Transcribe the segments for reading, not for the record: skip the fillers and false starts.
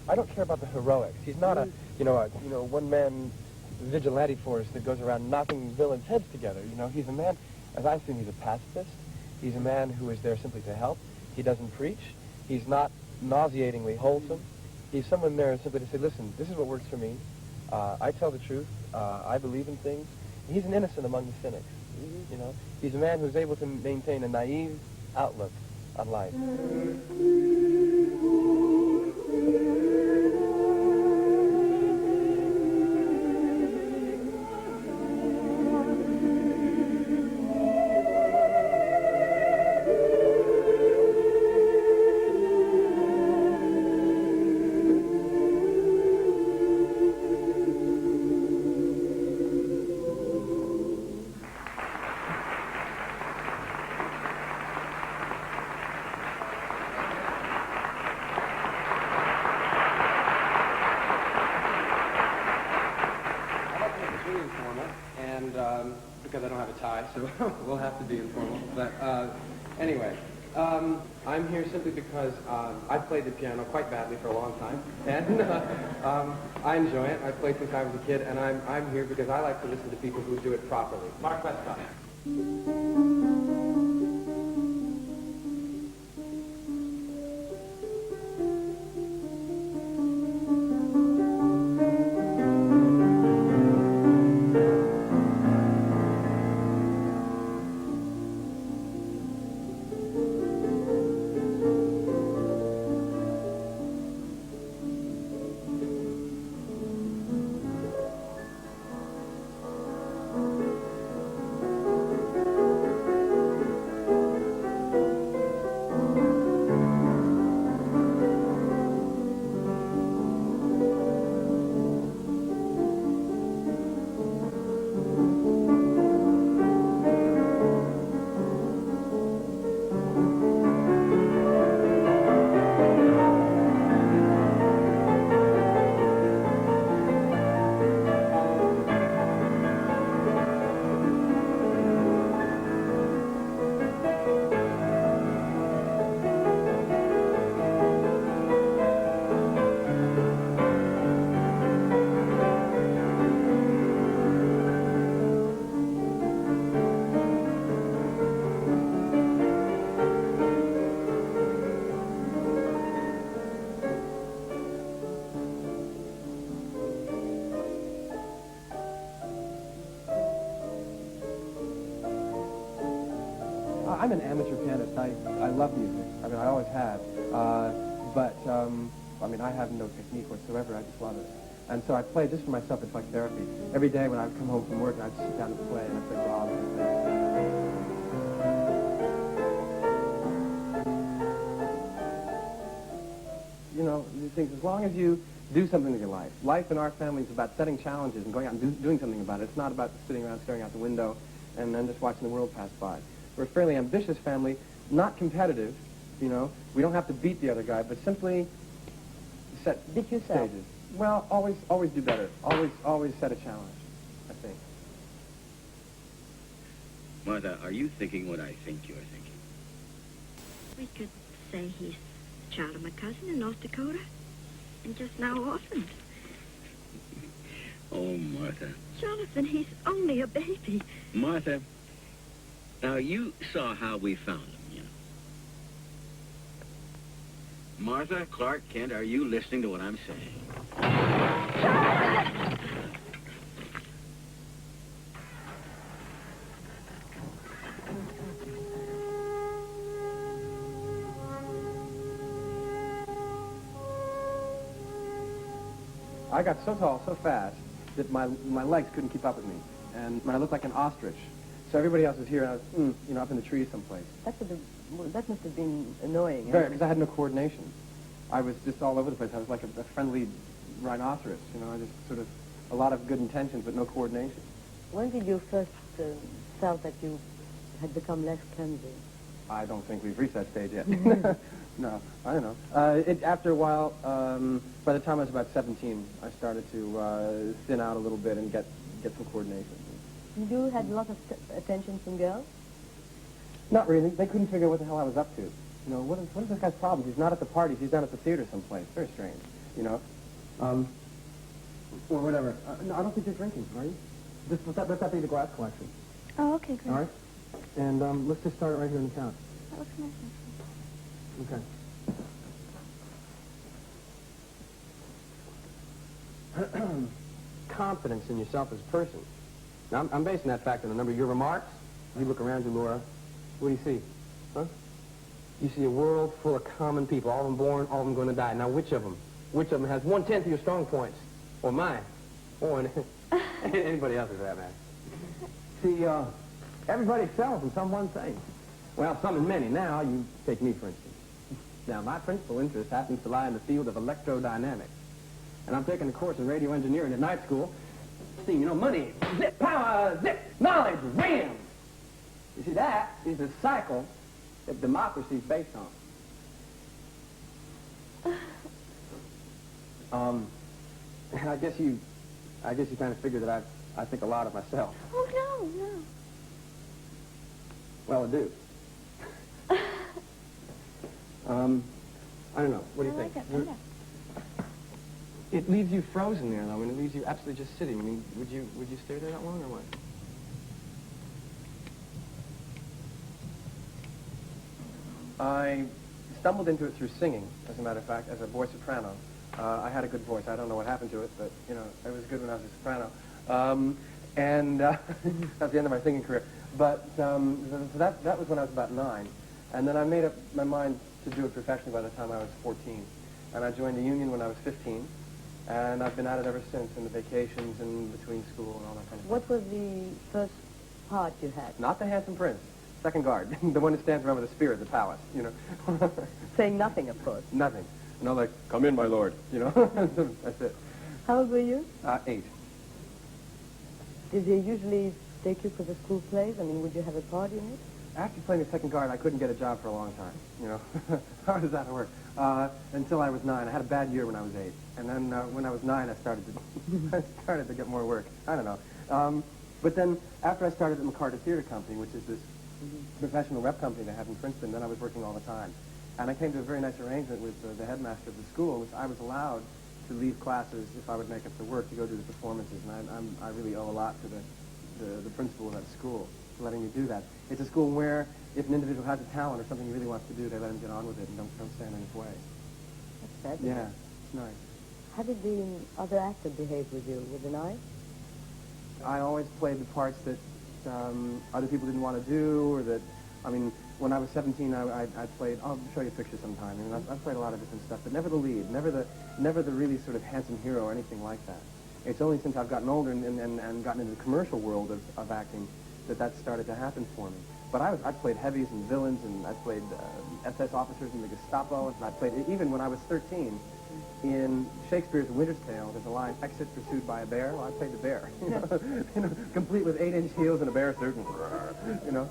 I don't care about the heroics. He's not a one-man vigilante force that goes around knocking villains' heads together. You know, he's a man, as I see him, he's a pacifist. He's a man who is there simply to help. He doesn't preach. He's not nauseatingly wholesome. He's someone there simply to say, listen, this is what works for me. I tell the truth. I believe in things. He's an innocent among the cynics. You know, he's a man who's able to maintain a naive outlook on life. Because I don't have a tie, so we'll have to be informal. But anyway, I'm here simply because I've played the piano quite badly for a long time, and I enjoy it. I've played since I was a kid, and I'm here because I like to listen to people who do it properly. Mark Westcott. I'm an amateur pianist. I love music. I mean, I always have. I mean, I have no technique whatsoever. I just love it. And so I play just for myself. It's like therapy. Every day when I would come home from work, I'd sit down and play, and I'd play Rob. You know, these things, as long as you do something with your life. Life in our family is about setting challenges and going out and doing something about it. It's not about sitting around staring out the window and then just watching the world pass by. We're a fairly ambitious family, not competitive, you know. We don't have to beat the other guy, but simply set stages. Well, always do better. Always set a challenge, I think. Martha, are you thinking what I think you're thinking? We could say he's the child of my cousin in North Dakota, and just now orphaned. Oh, Martha. Jonathan, he's only a baby. Martha, now you saw how we found him, you know. Martha, Clark, Kent, are you listening to what I'm saying? I got so tall, so fast, that my legs couldn't keep up with me. And I looked like an ostrich. So everybody else was here, and I was, you know, up in the trees someplace. That must have been annoying. Very, because I had no coordination. I was just all over the place. I was like a friendly rhinoceros, you know. I just sort of, a lot of good intentions, but no coordination. When did you first felt that you had become less clumsy? I don't think we've reached that stage yet. No, I don't know. After a while, by the time I was about 17, I started to thin out a little bit and get some coordination. You had a lot of attention from girls? Not really. They couldn't figure out what the hell I was up to. You know, what is this guy's problem? He's not at the parties. He's down at the theater someplace. Very strange. you know. Or whatever. No, I don't think you're drinking, are you? Let that be the glass collection. Oh, okay, great. All right? And let's just start it right here in the count. That looks nice, Okay. Confidence in yourself as a person. Now, I'm basing that fact on a number of your remarks. You look around you, Laura. What do you see? Huh? You see a world full of common people, all of them born, all of them going to die. Now, which of them has 1/10 of your strong points? Or mine? Or anybody else's, for that matter. See, everybody excels in some one thing. Well, some and many. Now, you take me, for instance. Now, my principal interest happens to lie in the field of electrodynamics. And I'm taking a course in radio engineering at night school. See, you know, money, zip, power, zip, knowledge, wham! You see, that is the cycle that democracy is based on. I guess you kind of figure that I think a lot of myself. Oh, no. Well, I do. I don't know. What do you think? Like it. It leaves you frozen there, though. I mean, it leaves you absolutely just sitting. I mean, would you stay there that long or what? I stumbled into it through singing, as a matter of fact, as a boy soprano. I had a good voice. I don't know what happened to it, but, you know, it was good when I was a soprano. That's the end of my singing career. But so that was when I was about 9. And then I made up my mind to do it professionally by the time I was 14. And I joined the union when I was 15. And I've been at it ever since, in the vacations and between school and all that kind of stuff. What was the first part you had? Not the handsome prince. Second guard. The one that stands around with the spear at the palace, you know. Saying nothing, of course. Nothing. And I'm like, come in, my lord, you know. That's it. How old were you? 8. Did they usually take you for the school plays? I mean, would you have a part in it? After playing the second guard, I couldn't get a job for a long time, you know. How does that work? Until I was 9. I had a bad year when I was 8. And then when I was 9, I started to get more work. I don't know. But then after I started at the McCarter Theater Company, which is this professional rep company they have in Princeton, then I was working all the time. And I came to a very nice arrangement with the headmaster of the school, which I was allowed to leave classes if I would make up the work to go do the performances. And I really owe a lot to the principal of that school for letting me do that. It's a school where if an individual has a talent or something he really wants to do, they let him get on with it and don't stand in his way. That's fabulous. Yeah, it's nice. How did the other actor behave with you? Was it nice? I always played the parts that other people didn't want to do, or that, I mean, when I was 17, I played, I'll show you a picture sometime. I mean, I've played a lot of different stuff, but never the lead, never the really sort of handsome hero or anything like that. It's only since I've gotten older and gotten into the commercial world of acting that started to happen for me. But I played heavies and villains, and I played SS officers in the Gestapo, and I played, even when I was 13, in Shakespeare's Winter's Tale, there's a line, exit pursued by a bear. Well, I played the bear, you know, complete with 8-inch heels and a bear suit, and, you know.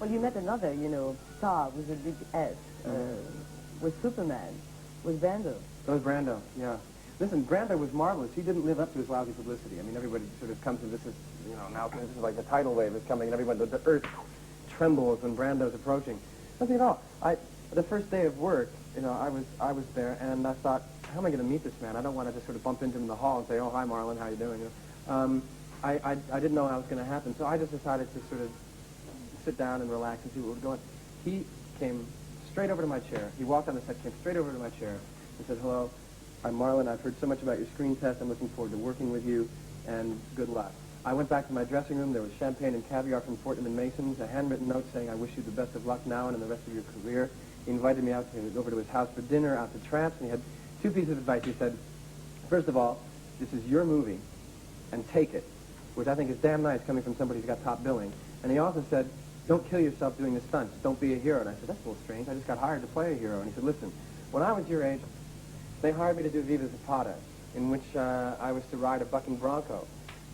Well, you met another, you know, star with a big S, with Superman, with Brando. That was Brando, yeah. Listen, Brando was marvelous. He didn't live up to his lousy publicity. I mean, everybody sort of comes to this, you know, now this is like the tidal wave is coming, and everybody, the earth trembles when Brando's approaching. Nothing at all. The first day of work, you know, I was there, and I thought, how am I going to meet this man? I don't want to just sort of bump into him in the hall and say, oh, hi, Marlon, how you doing? You know, I didn't know how it was going to happen, so I just decided to sort of sit down and relax and see what was going on. He came straight over to my chair. He walked on the set, came straight over to my chair, and said, hello, I'm Marlon. I've heard so much about your screen test. I'm looking forward to working with you, and good luck. I went back to my dressing room. There was champagne and caviar from Fortnum & Mason's, a handwritten note saying, I wish you the best of luck now and in the rest of your career. He invited me over to his house for dinner, out to Tramps, and he had 2 pieces of advice. He said, first of all, this is your movie, and take it, which I think is damn nice coming from somebody who's got top billing. And he also said, don't kill yourself doing the stunts. Don't be a hero. And I said, that's a little strange. I just got hired to play a hero. And he said, listen, when I was your age, they hired me to do Viva Zapata, in which I was to ride a bucking bronco.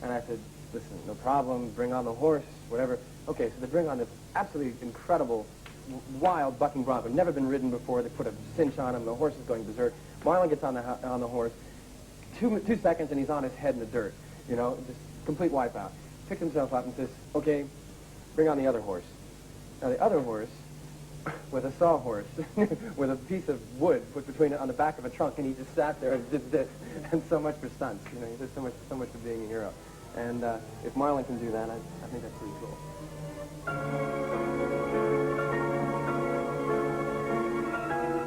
And I said, listen, no problem, bring on the horse, whatever. Okay, so they bring on this absolutely incredible, wild bucking bronco, never been ridden before. They put a cinch on him, the horse is going berserk. Marlon gets on the horse, two seconds and he's on his head in the dirt, you know, just complete wipeout. Picks himself up and says, okay, bring on the other horse. Now the other horse was a sawhorse with a piece of wood put between it on the back of a trunk, and he just sat there and did this. And so much for stunts, you know, he did so much for being a hero. And if Marlon can do that, I think that's pretty cool.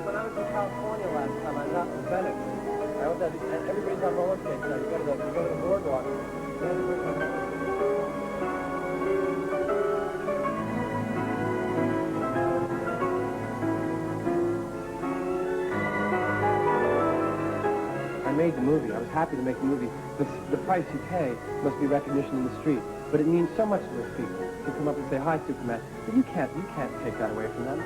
When I was in California last time, I was out in Venice. I was and everybody's on roller skates now. You go to the boardwalk. I made the movie. I was happy to make the movie. The price you pay must be recognition in the street. But it means so much to those people to come up and say, hi, Superman. But you can't take that away from them.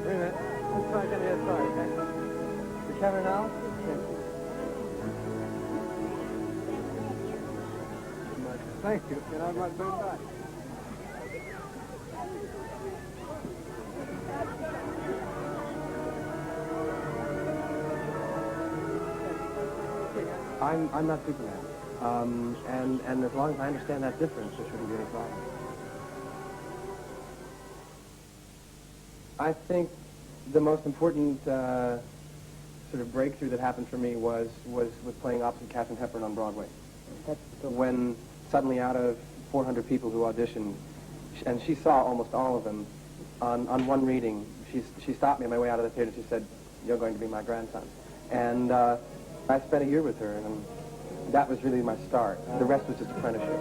Wait a minute. Let's try again the other side, okay? The camera now? Thank you. And I'm not going back. I'm not Superman. And as long as I understand that difference, there shouldn't be any problem. I think the most important sort of breakthrough that happened for me was with playing opposite Katharine Hepburn on Broadway. When suddenly out of 400 people who auditioned, and she saw almost all of them, on one reading, she stopped me on my way out of the theater and she said, you're going to be my grandson. And I spent a year with her, and that was really my start. The rest was just apprenticeship.